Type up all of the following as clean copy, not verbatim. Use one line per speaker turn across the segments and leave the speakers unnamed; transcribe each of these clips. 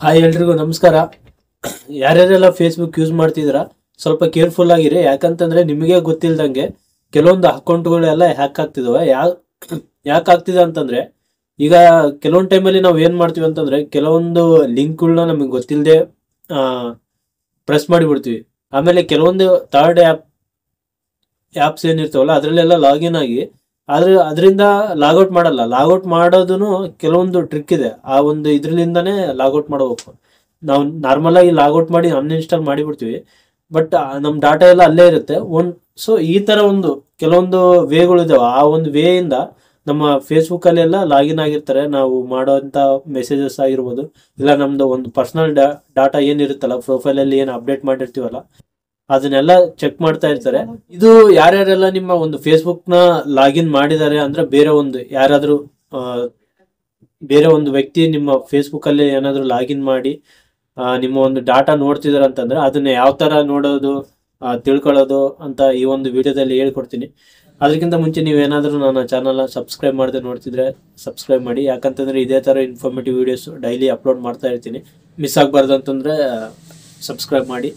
Hi ಎಲ್ರಿಗೂ ನಮಸ್ಕಾರ. ಯಾರ್ಯಾರೆಲ್ಲ Facebook use ಮಾಡ್ತಿದ್ದೀರಾ ಸ್ವಲ್ಪ ಕೇರ್ಫುಲ್ ಆಗಿರಿ. ಯಾಕಂತಂದ್ರೆ ನಿಮಗೆ ಗೊತ್ತಿಲ್ದಂಗೆ ಕೆಲವೊಂದು ಅಕೌಂಟ್ಗಳೆಲ್ಲ ಹ್ಯಾಕ್ ಆಗ್ತಿದಾವೆ. ಯಾಕೆ ಆಗ್ತಿದೆ ಅಂತಂದ್ರೆ, ಈಗ ಕೆಲವೊಂದು ಟೈಮಲ್ಲಿ ನಾವು ಏನು ಮಾಡ್ತೀವಿ ಅಂತಂದ್ರೆ ಕೆಲವೊಂದು ಲಿಂಕ್ಗಳನ್ನ ನಮಗೆ ಗೊತ್ತಿಲ್ಲದೆ ಪ್ರೆಸ್ ಮಾಡಿಬಿಡ್ತೀವಿ. ಆಮೇಲೆ ಕೆಲವೊಂದು ಥರ್ಡ್ ಆ್ಯಪ್ಸ್ ಏನಿರ್ತಾವಲ್ಲ ಅದರಲ್ಲೆಲ್ಲ ಲಾಗಿನ್ ಆಗಿ ಅದರಿಂದ ಲಾಗೌಟ್ ಮಾಡಲ್ಲ. ಲಾಗೌಟ್ ಮಾಡೋದೂ ಕೆಲವೊಂದು ಟ್ರಿಕ್ ಇದೆ. ಆ ಒಂದು ಇದ್ರಲಿಂದಾನೇ ಲಾಗೌಟ್ ಮಾಡಬೇಕು. ನಾವು ನಾರ್ಮಲ್ ಆಗಿ ಲಾಗೌಟ್ ಮಾಡಿ ಅನ್ಇನ್ಸ್ಟಾಲ್ ಮಾಡಿಬಿಡ್ತೀವಿ, ಬಟ್ ನಮ್ಮ ಡಾಟಾ ಎಲ್ಲ ಅಲ್ಲೇ ಇರುತ್ತೆ. ಸೊ ಈ ತರ ಒಂದು ಕೆಲವೊಂದು ವೇಗಳು ಇದಾವೆ. ಆ ಒಂದು ವೇ ಇಂದ ನಮ್ಮ ಫೇಸ್ಬುಕ್ ಅಲ್ಲೆಲ್ಲ ಲಾಗಿನ್ ಆಗಿರ್ತಾರೆ. ನಾವು ಮಾಡೋಂಥ ಮೆಸೇಜಸ್ ಆಗಿರ್ಬೋದು, ಇಲ್ಲ ನಮ್ದು ಒಂದು ಪರ್ಸನಲ್ ಡಾಟಾ ಏನಿರುತ್ತಲ್ಲ, ಪ್ರೊಫೈಲ್ ಅಲ್ಲಿ ಏನು ಅಪ್ಡೇಟ್ ಮಾಡಿರ್ತೀವಲ್ಲ ಅದನ್ನೆಲ್ಲ ಚೆಕ್ ಮಾಡ್ತಾ ಇರ್ತಾರೆ. ಇದು ಯಾರ್ಯಾರೆಲ್ಲ ನಿಮ್ಮ ಒಂದು ಫೇಸ್ಬುಕ್ ನ ಲಾಗಿನ್ ಮಾಡಿದ್ದಾರೆ ಅಂದ್ರೆ, ಬೇರೆ ಒಂದು ವ್ಯಕ್ತಿ ನಿಮ್ಮ ಫೇಸ್ಬುಕ್ ಅಲ್ಲಿ ಏನಾದ್ರು ಲಾಗಿನ್ ಮಾಡಿ ನಿಮ್ಮ ಒಂದು ಡಾಟಾ ನೋಡ್ತಿದಾರೆ ಅಂತಂದ್ರೆ ಅದನ್ನ ಯಾವ ತರ ನೋಡೋದು ತಿಳ್ಕೊಳ್ಳೋದು ಅಂತ ಈ ಒಂದು ವಿಡಿಯೋದಲ್ಲಿ ಹೇಳ್ಕೊಡ್ತೀನಿ. ಅದಕ್ಕಿಂತ ಮುಂಚೆ ನೀವೇನಾದ್ರೂ ನನ್ನ ಚಾನಲ್ ಸಬ್ಸ್ಕ್ರೈಬ್ ಮಾಡದೆ ನೋಡ್ತಿದ್ರೆ ಸಬ್ಸ್ಕ್ರೈಬ್ ಮಾಡಿ. ಯಾಕಂತಂದ್ರೆ ಇದೇ ತರ ಇನ್ಫಾರ್ಮೇಟಿವ್ ವಿಡಿಯೋಸ್ ಡೈಲಿ ಅಪ್ಲೋಡ್ ಮಾಡ್ತಾ ಇರ್ತೀನಿ. ಮಿಸ್ ಆಗಬಾರ್ದು ಅಂತಂದ್ರೆ ಸಬ್ಸ್ಕ್ರೈಬ್ ಮಾಡಿ.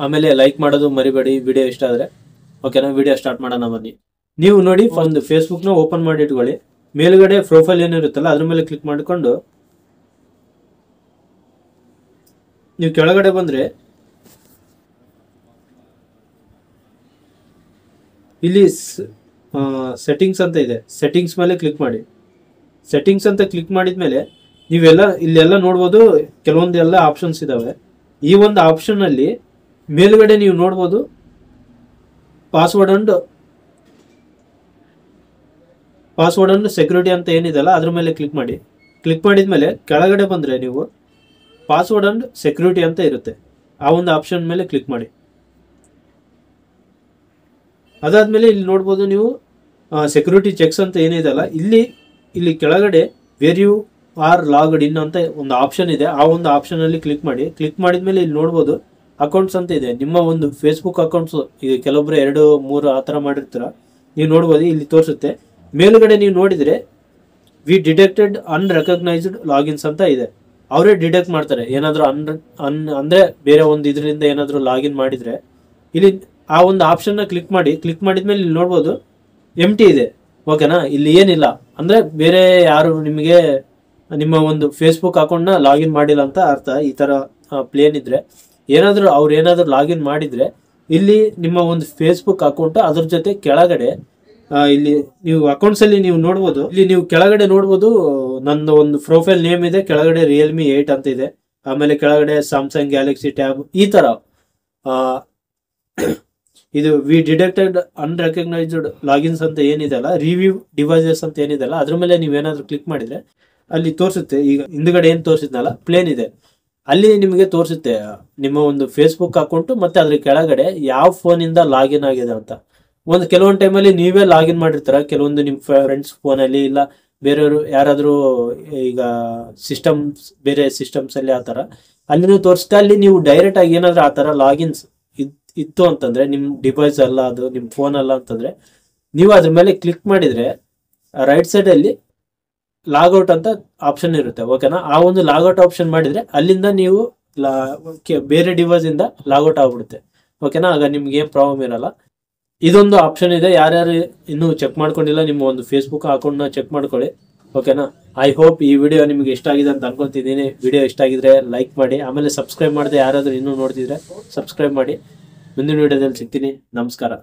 ಆಮೇಲೆ ಲೈಕ್ ಮಾಡೋದು ಮರಿಬೇಡಿ ವಿಡಿಯೋ ಇಷ್ಟ ಆದರೆ. ಓಕೆನಾ, ವಿಡಿಯೋ ಸ್ಟಾರ್ಟ್ ಮಾಡೋಣ ಬನ್ನಿ. ನೀವು ನೋಡಿ, ಒಂದು ಫೇಸ್ಬುಕ್ನ ಓಪನ್ ಮಾಡಿ ಇಟ್ಕೊಳ್ಳಿ. ಮೇಲ್ಗಡೆ ಪ್ರೊಫೈಲ್ ಏನಿರುತ್ತಲ್ಲ ಅದ್ರ ಮೇಲೆ ಕ್ಲಿಕ್ ಮಾಡಿಕೊಂಡು ನೀವು ಕೆಳಗಡೆ ಬಂದ್ರೆ ಇಲ್ಲಿ ಸೆಟ್ಟಿಂಗ್ಸ್ ಅಂತ ಇದೆ. ಸೆಟ್ಟಿಂಗ್ಸ್ ಮೇಲೆ ಕ್ಲಿಕ್ ಮಾಡಿ. ಸೆಟ್ಟಿಂಗ್ಸ್ ಅಂತ ಕ್ಲಿಕ್ ಮಾಡಿದ್ಮೇಲೆ ಇಲ್ಲೆಲ್ಲ ನೋಡ್ಬೋದು, ಕೆಲವೊಂದು ಎಲ್ಲ ಆಪ್ಷನ್ಸ್ ಇದಾವೆ. ಈ ಒಂದು ಆಪ್ಷನ್ ಅಲ್ಲಿ ಮೇಲ್ಗಡೆ ನೀವು ನೋಡ್ಬೋದು ಪಾಸ್ವರ್ಡ್ ಅಂಡ್ ಸೆಕ್ಯೂರಿಟಿ ಅಂತ ಏನಿದೆಲ್ಲ ಅದ್ರ ಮೇಲೆ ಕ್ಲಿಕ್ ಮಾಡಿ. ಕ್ಲಿಕ್ ಮಾಡಿದ್ಮೇಲೆ ಕೆಳಗಡೆ ಬಂದ್ರೆ ನೀವು ಪಾಸ್ವರ್ಡ್ ಅಂಡ್ ಸೆಕ್ಯೂರಿಟಿ ಅಂತ ಇರುತ್ತೆ. ಆ ಒಂದು ಆಪ್ಷನ್ ಮೇಲೆ ಕ್ಲಿಕ್ ಮಾಡಿ. ಅದಾದ್ಮೇಲೆ ಇಲ್ಲಿ ನೋಡ್ಬೋದು ನೀವು ಸೆಕ್ಯೂರಿಟಿ ಚೆಕ್ಸ್ ಅಂತ ಏನಿದೆಲ್ಲ ಇಲ್ಲಿ ಕೆಳಗಡೆ ವೇರ್ ಯು ಆರ್ ಲಾಗ್ಡ್ ಇನ್ ಅಂತ ಒಂದು ಆಪ್ಷನ್ ಇದೆ. ಆ ಒಂದು ಆಪ್ಷನ್ ಅಲ್ಲಿ ಕ್ಲಿಕ್ ಮಾಡಿ. ಕ್ಲಿಕ್ ಮಾಡಿದ್ಮೇಲೆ ಇಲ್ಲಿ ನೋಡ್ಬೋದು ಅಕೌಂಟ್ಸ್ ಅಂತ ಇದೆ. ನಿಮ್ಮ ಒಂದು ಫೇಸ್ಬುಕ್ ಅಕೌಂಟ್ಸ್ ಈಗ ಕೆಲವೊಬ್ರು 2-3 ಆ ಥರ ಮಾಡಿರ್ತೀರ. ನೀವು ನೋಡ್ಬೋದು, ಇಲ್ಲಿ ತೋರಿಸುತ್ತೆ. ಮೇಲುಗಡೆ ನೀವು ನೋಡಿದ್ರೆ ವಿ ಡಿಟೆಕ್ಟೆಡ್ ಅನ್ರೆಕಗ್ನೈಸ್ಡ್ ಲಾಗಿನ್ಸ್ ಅಂತ ಇದೆ. ಅವರೇ ಡಿಟೆಕ್ಟ್ ಮಾಡ್ತಾರೆ ಏನಾದರೂ ಅಂದ್ರೆ ಬೇರೆ ಒಂದು ಇದರಿಂದ ಏನಾದರೂ ಲಾಗಿನ್ ಮಾಡಿದ್ರೆ. ಇಲ್ಲಿ ಆ ಒಂದು ಆಪ್ಷನ್ನ ಕ್ಲಿಕ್ ಮಾಡಿ. ಕ್ಲಿಕ್ ಮಾಡಿದ್ಮೇಲೆ ಇಲ್ಲಿ ನೋಡ್ಬೋದು ಎಂಟಿ ಇದೆ. ಓಕೆನಾ, ಇಲ್ಲಿ ಏನಿಲ್ಲ ಅಂದ್ರೆ ಬೇರೆ ಯಾರು ನಿಮಗೆ ನಿಮ್ಮ ಒಂದು ಫೇಸ್ಬುಕ್ ಅಕೌಂಟ್ನ ಲಾಗಿನ್ ಮಾಡಿಲ್ಲ ಅಂತ ಅರ್ಥ. ಈ ತರ ಪ್ಲೇನ್ ಇದ್ರೆ ಅವ್ರು ಏನಾದ್ರು ಲಾಗಿನ್ ಮಾಡಿದ್ರೆ ಇಲ್ಲಿ ನಿಮ್ಮ ಒಂದು ಫೇಸ್ಬುಕ್ ಅಕೌಂಟ್ ಅದ್ರ ಜೊತೆ ಕೆಳಗಡೆ ಇಲ್ಲಿ ನೀವು ಅಕೌಂಟ್ಸ್ ಅಲ್ಲಿ ನೀವು ನೋಡ್ಬೋದು. ಇಲ್ಲಿ ನೀವು ಕೆಳಗಡೆ ನೋಡ್ಬೋದು ನಂದು ಒಂದು ಪ್ರೊಫೈಲ್ ನೇಮ್ ಇದೆ. ಕೆಳಗಡೆ ರಿಯಲ್ಮಿ 8 ಅಂತ ಇದೆ. ಆಮೇಲೆ ಕೆಳಗಡೆ ಸ್ಯಾಮ್ಸಂಗ್ ಗ್ಯಾಲಕ್ಸಿ ಟ್ಯಾಬ್ ಈ ತರ ಇದು ವಿ ಡಿಟೆಕ್ಟೆಡ್ ಅನ್ರೆಕಗ್ನೈಸ್ಡ್ ಲಾಗಿನ್ಸ್ ಅಂತ ಏನಿದೆಲ್ಲ, ರಿವ್ಯೂ ಡಿವೈಸಸ್ ಅಂತ ಏನಿದೆಲ್ಲ ಅದ್ರ ಮೇಲೆ ನೀವೇನಾದ್ರೂ ಕ್ಲಿಕ್ ಮಾಡಿದ್ರೆ ಅಲ್ಲಿ ತೋರಿಸುತ್ತೆ. ಈಗ ಹಿಂದ್ಗಡೆ ಏನ್ ತೋರಿಸಿದ್ನಲ್ಲ ಪ್ಲೇನ್ ಇದೆ, ಅಲ್ಲಿ ನಿಮಗೆ ತೋರಿಸುತ್ತೆ ನಿಮ್ಮ ಒಂದು ಫೇಸ್ಬುಕ್ ಅಕೌಂಟ್ ಮತ್ತೆ ಅದ್ರ ಕೆಳಗಡೆ ಯಾವ ಫೋನ್ ಇಂದ ಲಾಗಿನ್ ಆಗಿದೆ ಅಂತ. ಕೆಲವೊಂದು ಟೈಮಲ್ಲಿ ನೀವೇ ಲಾಗಿನ್ ಮಾಡಿರ್ತಾರ, ಕೆಲವೊಂದು ನಿಮ್ಮ ಫ್ರೆಂಡ್ಸ್ ಫೋನಲ್ಲಿ, ಇಲ್ಲ ಬೇರೆಯವರು ಯಾರಾದ್ರೂ ಈಗ ಬೇರೆ ಸಿಸ್ಟಮ್ಸ್ ಅಲ್ಲಿ ಆ ತರ ಅಲ್ಲಿನೂ ತೋರಿಸುತ್ತೆ. ಅಲ್ಲಿ ನೀವು ಡೈರೆಕ್ಟ್ ಆಗಿ ಏನಾದ್ರೂ ಆ ತರ ಲಾಗಿನ್ಸ್ ಇತ್ತು ಅಂತಂದ್ರೆ, ನಿಮ್ ಡಿವೈಸ್ ಅಲ್ಲ ಅದು, ನಿಮ್ ಫೋನ್ ಅಲ್ಲ ಅಂತಂದ್ರೆ ನೀವು ಅದ್ರ ಮೇಲೆ ಕ್ಲಿಕ್ ಮಾಡಿದ್ರೆ ರೈಟ್ ಸೈಡ್ ಅಲ್ಲಿ ಲಾಗೌಟ್ ಅಂತ ಆಪ್ಷನ್ ಇರುತ್ತೆ. ಓಕೆನಾ, ಆ ಒಂದು ಲಾಗೌಟ್ ಆಪ್ಷನ್ ಮಾಡಿದ್ರೆ ಅಲ್ಲಿಂದ ನೀವು ಬೇರೆ ಡಿವೈಸ್ ಇಂದ ಲಾಗೌಟ್ ಆಗ್ಬಿಡುತ್ತೆ. ಓಕೆನಾ, ಆಗ ನಿಮ್ಗೆ ಏನ್ ಪ್ರಾಬ್ಲಮ್ ಇರಲ್ಲ. ಇದೊಂದು ಆಪ್ಷನ್ ಇದೆ. ಯಾರ್ಯಾರು ಇನ್ನೂ ಚೆಕ್ ಮಾಡ್ಕೊಂಡಿಲ್ಲ ನಿಮ್ಮ ಒಂದು ಫೇಸ್ಬುಕ್ ಅಕೌಂಟ್ ನ ಚೆಕ್ ಮಾಡ್ಕೊಳ್ಳಿ. ಓಕೆನಾ, ಐ ಹೋಪ್ ಈ ವಿಡಿಯೋ ನಿಮ್ಗೆ ಇಷ್ಟ ಆಗಿದೆ ಅಂತ ಅನ್ಕೊಂತಿದ್ದೀನಿ. ವಿಡಿಯೋ ಇಷ್ಟ ಆಗಿದ್ರೆ ಲೈಕ್ ಮಾಡಿ. ಆಮೇಲೆ ಸಬ್ಸ್ಕ್ರೈಬ್ ಮಾಡದೆ ಯಾರಾದ್ರೂ ಇನ್ನೂ ನೋಡ್ತಿದ್ರೆ ಸಬ್ಸ್ಕ್ರೈಬ್ ಮಾಡಿ. ಮುಂದಿನ ವಿಡಿಯೋದಲ್ಲಿ ಸಿಗ್ತೀನಿ. ನಮಸ್ಕಾರ.